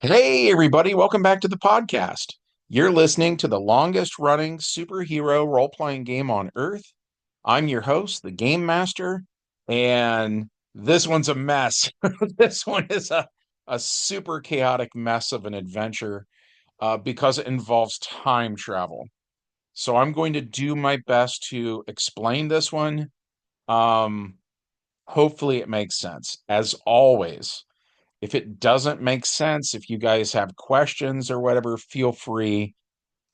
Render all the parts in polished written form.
Hey, everybody, welcome back to the podcast. You're listening to the longest running superhero role playing game on Earth. I'm your host, the Game Master, and this one's a mess. This one is a super chaotic mess of an adventure because it involves time travel. So I'm going to do my best to explain this one. Um, Hopefully, it makes sense. As always, if it doesn't make sense, if you guys have questions or whatever, feel free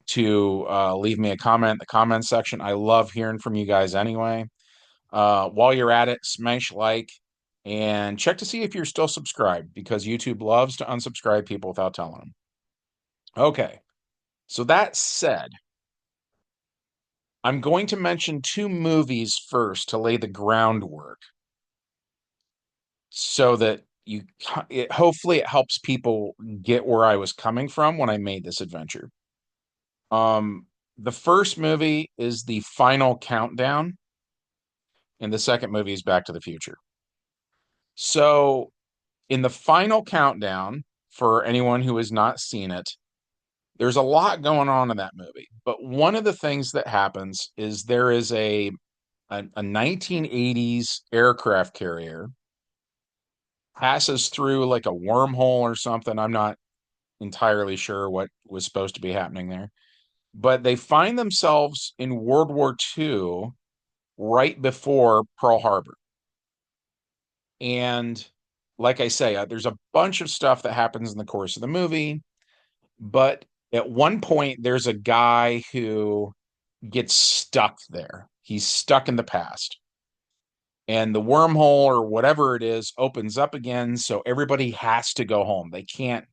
to leave me a comment in the comment section. I love hearing from you guys anyway. While you're at it, smash like and check to see if you're still subscribed because YouTube loves to unsubscribe people without telling them. Okay, so that said, I'm going to mention two movies first to lay the groundwork so that hopefully it helps people get where I was coming from when I made this adventure. Um, the first movie is The Final Countdown, and the second movie is Back to the Future. So, in The Final Countdown, for anyone who has not seen it, there's a lot going on in that movie. But one of the things that happens is there is a 1980s aircraft carrier passes through like a wormhole or something. I'm not entirely sure what was supposed to be happening there, but they find themselves in World War II right before Pearl Harbor. And like I say, there's a bunch of stuff that happens in the course of the movie, but at one point, there's a guy who gets stuck there. He's stuck in the past. And the wormhole or whatever it is opens up again. So everybody has to go home. They can't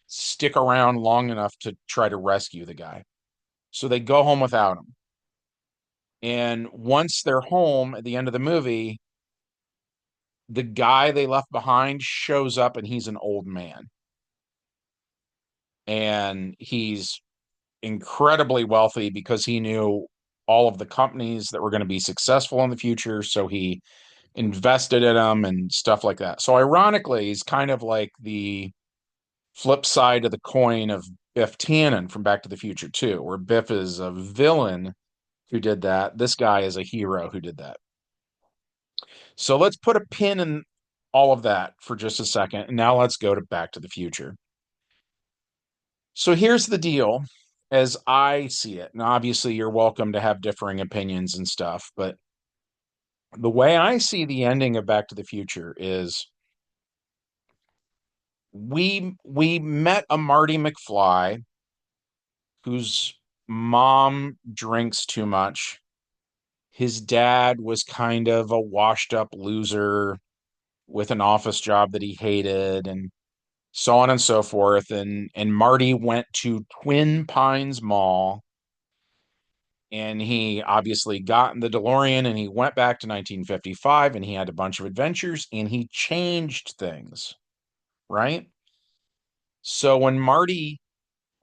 stick around long enough to try to rescue the guy. So they go home without him. And once they're home at the end of the movie, the guy they left behind shows up and he's an old man. And he's incredibly wealthy because he knew all of the companies that were going to be successful in the future. So he invested in them and stuff like that. So ironically, he's kind of like the flip side of the coin of Biff Tannen from Back to the Future 2, where Biff is a villain who did that. This guy is a hero who did that. So let's put a pin in all of that for just a second. And now let's go to Back to the Future. So here's the deal as I see it. And obviously, you're welcome to have differing opinions and stuff. But the way I see the ending of Back to the Future is we met a Marty McFly whose mom drinks too much. His dad was kind of a washed up loser with an office job that he hated and so on and so forth. And Marty went to Twin Pines Mall and he obviously got in the DeLorean and he went back to 1955 and he had a bunch of adventures and he changed things, right? So when Marty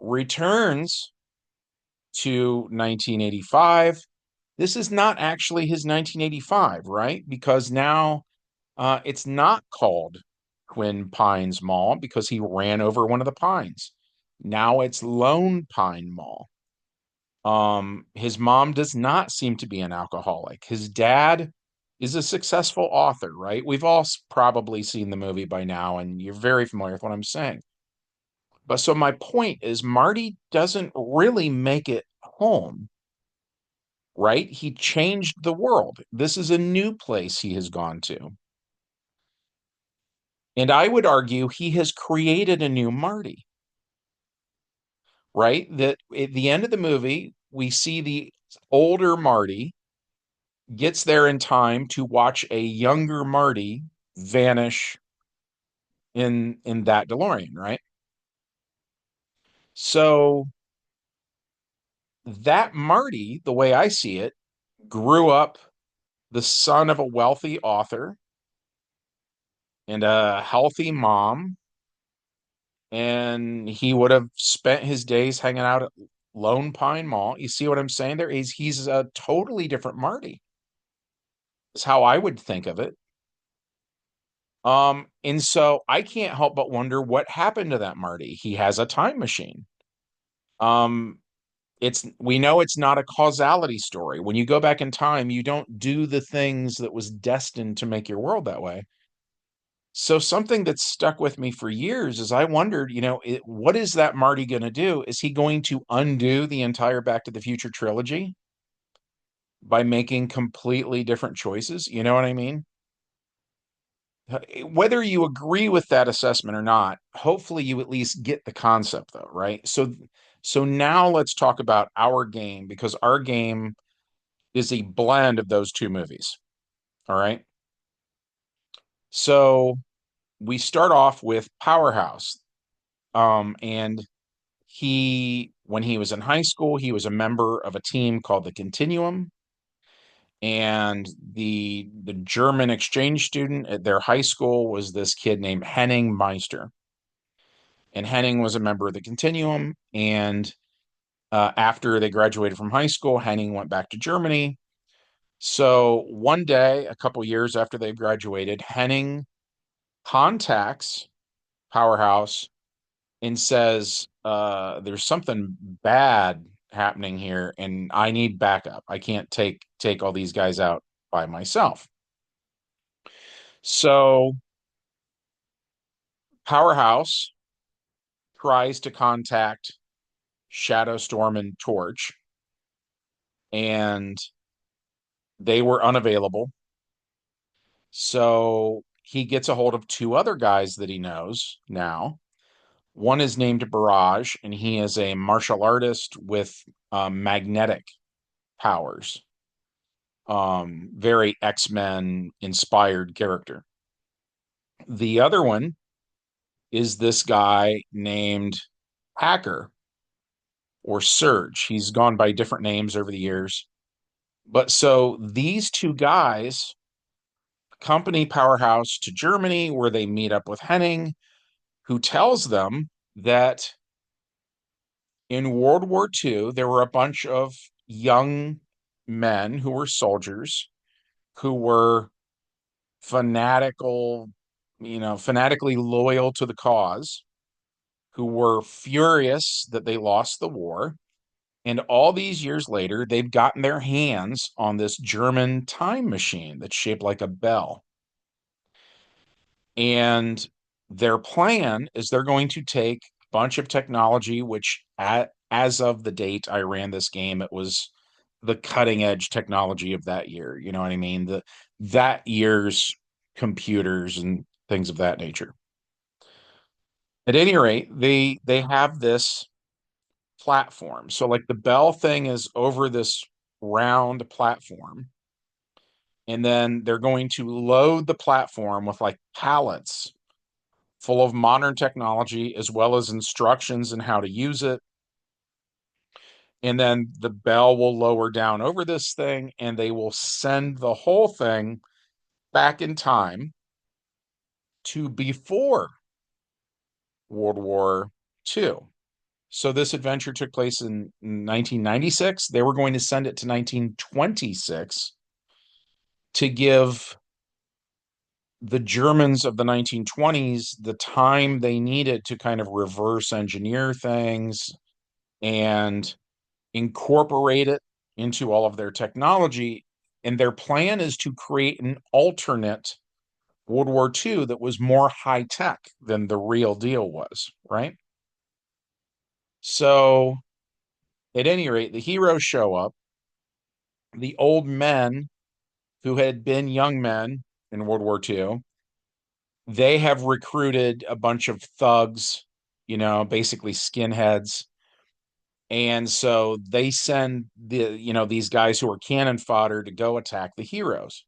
returns to 1985, this is not actually his 1985, right? Because now it's not called Twin Pines Mall because he ran over one of the pines. Now it's Lone Pine Mall. His mom does not seem to be an alcoholic. His dad is a successful author, right? We've all probably seen the movie by now, and you're very familiar with what I'm saying. But so my point is, Marty doesn't really make it home, right? He changed the world. This is a new place he has gone to. And I would argue he has created a new Marty, right? That at the end of the movie, we see the older Marty gets there in time to watch a younger Marty vanish in that DeLorean, right? So that Marty, the way I see it, grew up the son of a wealthy author and a healthy mom, and he would have spent his days hanging out at Lone Pine Mall. You see what I'm saying? He's a totally different Marty. Is how I would think of it. And so I can't help but wonder what happened to that Marty. He has a time machine. Um, it's we know it's not a causality story. When you go back in time, you don't do the things that was destined to make your world that way. So something that's stuck with me for years is I wondered, what is that Marty going to do? Is he going to undo the entire Back to the Future trilogy by making completely different choices? You know what I mean? Whether you agree with that assessment or not, hopefully you at least get the concept though, right? So now let's talk about our game because our game is a blend of those two movies. All right. So we start off with Powerhouse. And when he was in high school, he was a member of a team called the Continuum. And the German exchange student at their high school was this kid named Henning Meister. And Henning was a member of the Continuum. And after they graduated from high school, Henning went back to Germany. So one day, a couple years after they graduated, Henning contacts Powerhouse and says, "There's something bad happening here, and I need backup. I can't take all these guys out by myself." So Powerhouse tries to contact Shadowstorm and Torch, and they were unavailable. So he gets a hold of two other guys that he knows now. One is named Barrage, and he is a martial artist with magnetic powers. Very X-Men inspired character. The other one is this guy named Hacker or Surge. He's gone by different names over the years. But so these two guys accompany Powerhouse to Germany where they meet up with Henning, who tells them that in World War II, there were a bunch of young men who were soldiers who were fanatical, fanatically loyal to the cause, who were furious that they lost the war. And all these years later, they've gotten their hands on this German time machine that's shaped like a bell. And their plan is they're going to take a bunch of technology, which as of the date I ran this game, it was the cutting edge technology of that year. You know what I mean? That year's computers and things of that nature. At any rate, they have this platform. So like the Bell thing is over this round platform, and then they're going to load the platform with like pallets full of modern technology as well as instructions on how to use it. And then the Bell will lower down over this thing and they will send the whole thing back in time to before World War II. So this adventure took place in 1996. They were going to send it to 1926 to give the Germans of the 1920s the time they needed to kind of reverse engineer things and incorporate it into all of their technology. And their plan is to create an alternate World War II that was more high tech than the real deal was, right? So, at any rate, the heroes show up. The old men who had been young men in World War II, they have recruited a bunch of thugs, basically skinheads. And so they send these guys who are cannon fodder to go attack the heroes.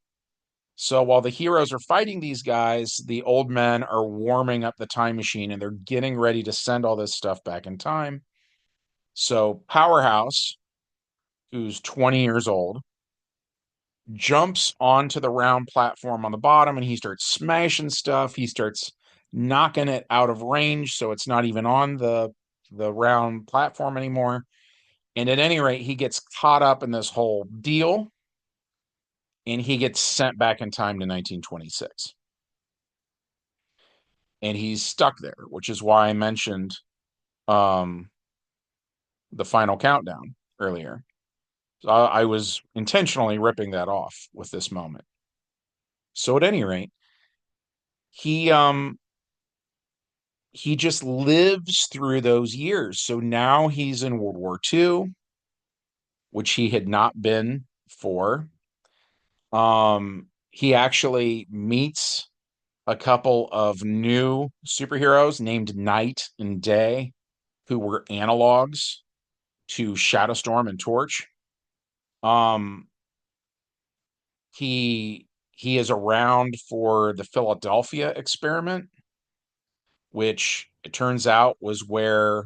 So while the heroes are fighting these guys, the old men are warming up the time machine and they're getting ready to send all this stuff back in time. So Powerhouse, who's 20 years old, jumps onto the round platform on the bottom and he starts smashing stuff. He starts knocking it out of range so it's not even on the round platform anymore. And at any rate, he gets caught up in this whole deal and he gets sent back in time to 1926. and he's stuck there, which is why I mentioned um, the final countdown earlier. So I was intentionally ripping that off with this moment. So at any rate, he he just lives through those years. So now he's in World War II, which he had not been for. He actually meets a couple of new superheroes named Night and Day, who were analogs to Shadowstorm and Torch. Um, he is around for the Philadelphia experiment, which it turns out was where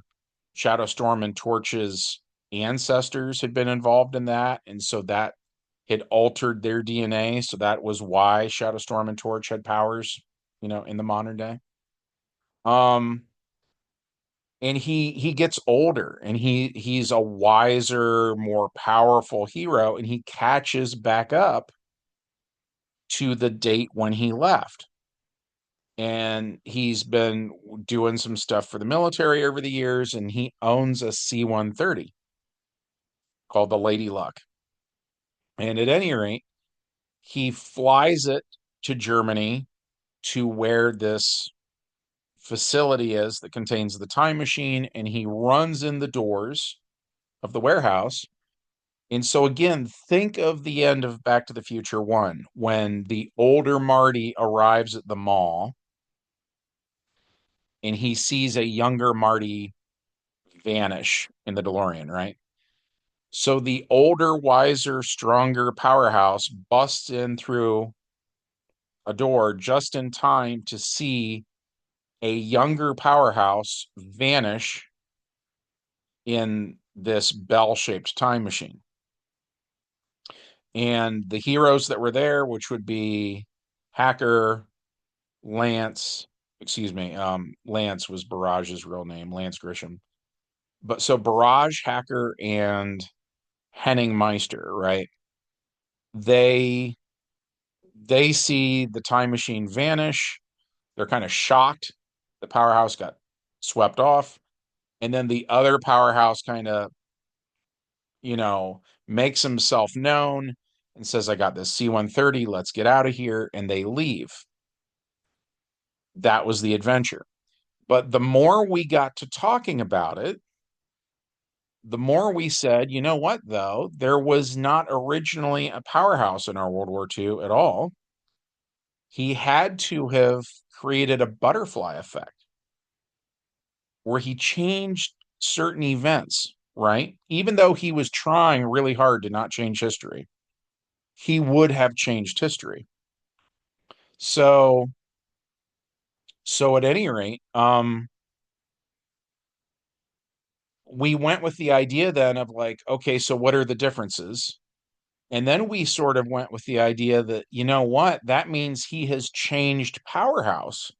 Shadowstorm and Torch's ancestors had been involved in that, and so that had altered their DNA. So that was why Shadowstorm and Torch had powers, in the modern day. Um, and he gets older, and he's a wiser, more powerful hero, and he catches back up to the date when he left. And he's been doing some stuff for the military over the years, and he owns a C-130 called the Lady Luck. And at any rate, he flies it to Germany, to where this facility is that contains the time machine, and he runs in the doors of the warehouse. And so again, think of the end of Back to the Future 1, when the older Marty arrives at the mall and he sees a younger Marty vanish in the DeLorean, right? So the older, wiser, stronger powerhouse busts in through a door just in time to see a younger powerhouse vanish in this bell-shaped time machine. And the heroes that were there, which would be Hacker, Lance, excuse me, Lance was Barage's real name, Lance Grisham. But so Barrage, Hacker, and Henning Meister, right? They they see the time machine vanish. They're kind of shocked. The powerhouse got swept off. And then the other powerhouse kind of, makes himself known and says, I got this C-130. Let's get out of here. And they leave. That was the adventure. But the more we got to talking about it, the more we said, you know what, though? There was not originally a powerhouse in our World War II at all. He had to have created a butterfly effect where he changed certain events, right? Even though he was trying really hard to not change history, he would have changed history. So, so at any rate, we went with the idea then of like, okay, so what are the differences? And then we sort of went with the idea that, you know what, that means he has changed Powerhouse,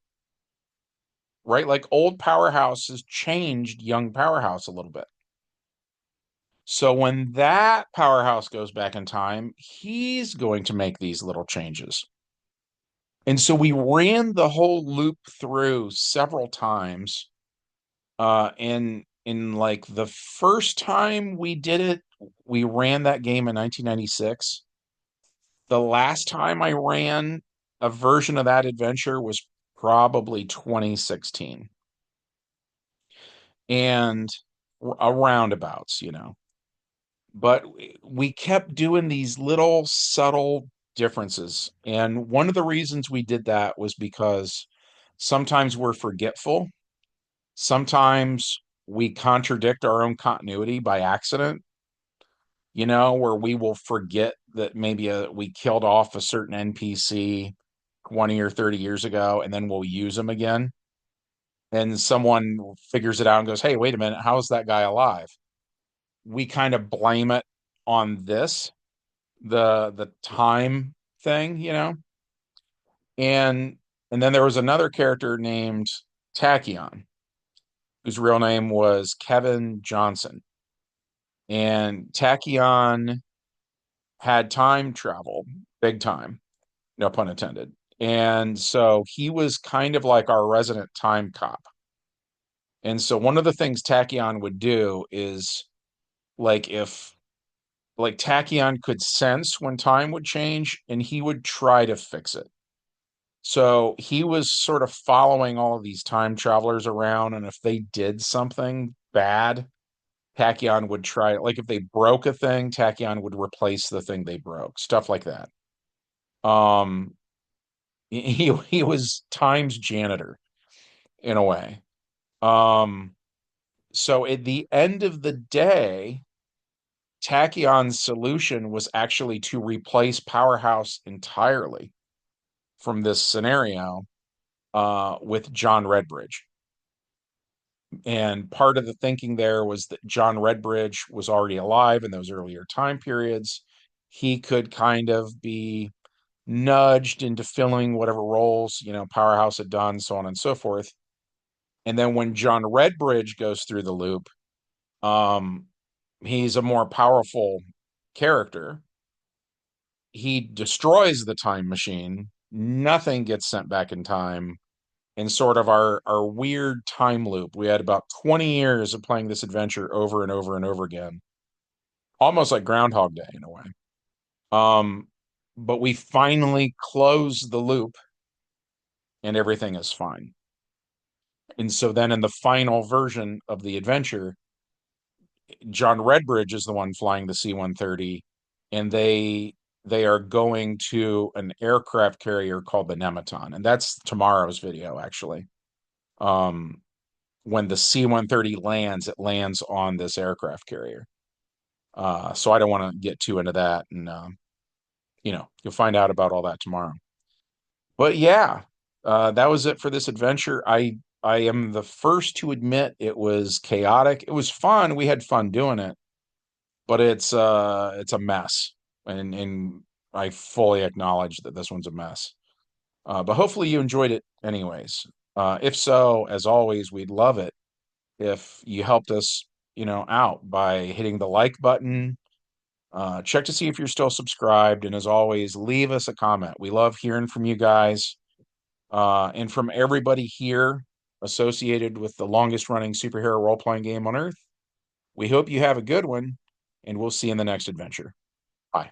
right? Like old Powerhouse has changed young Powerhouse a little bit. So when that Powerhouse goes back in time, he's going to make these little changes. And so we ran the whole loop through several times. In like the first time we did it, we ran that game in 1996. The last time I ran a version of that adventure was probably 2016. And a roundabouts. But we kept doing these little subtle differences. And one of the reasons we did that was because sometimes we're forgetful. Sometimes we contradict our own continuity by accident, where we will forget that maybe we killed off a certain NPC 20 or 30 years ago, and then we'll use them again. And someone figures it out and goes, hey, wait a minute, how's that guy alive? We kind of blame it on this, the time thing. And and then there was another character named Tachyon, whose real name was Kevin Johnson. And Tachyon had time travel, big time, no pun intended. And so he was kind of like our resident time cop. And so one of the things Tachyon would do is like if like Tachyon could sense when time would change and he would try to fix it. So he was sort of following all of these time travelers around, and if they did something bad, Tachyon would try, like if they broke a thing, Tachyon would replace the thing they broke, stuff like that. Um, he was Time's janitor in a way. Um, so at the end of the day, Tachyon's solution was actually to replace Powerhouse entirely from this scenario with John Redbridge. And part of the thinking there was that John Redbridge was already alive in those earlier time periods. He could kind of be nudged into filling whatever roles, Powerhouse had done, so on and so forth. And then when John Redbridge goes through the loop, um, he's a more powerful character. He destroys the time machine. Nothing gets sent back in time. In sort of our weird time loop. We had about 20 years of playing this adventure over and over and over again, almost like Groundhog Day in a way. Um, but we finally close the loop and everything is fine. And so then in the final version of the adventure, John Redbridge is the one flying the C-130, and they are going to an aircraft carrier called the Nematon, and that's tomorrow's video actually. Um, when the C-130 lands, it lands on this aircraft carrier. So I don't want to get too into that, and you'll find out about all that tomorrow. But yeah, that was it for this adventure. I am the first to admit it was chaotic. It was fun. We had fun doing it, but it's a mess, and I fully acknowledge that this one's a mess. But hopefully you enjoyed it anyways. If so, as always, we'd love it if you helped us, out by hitting the like button. Check to see if you're still subscribed, and as always, leave us a comment. We love hearing from you guys, and from everybody here associated with the longest running superhero role playing game on Earth. We hope you have a good one, and we'll see you in the next adventure. Bye.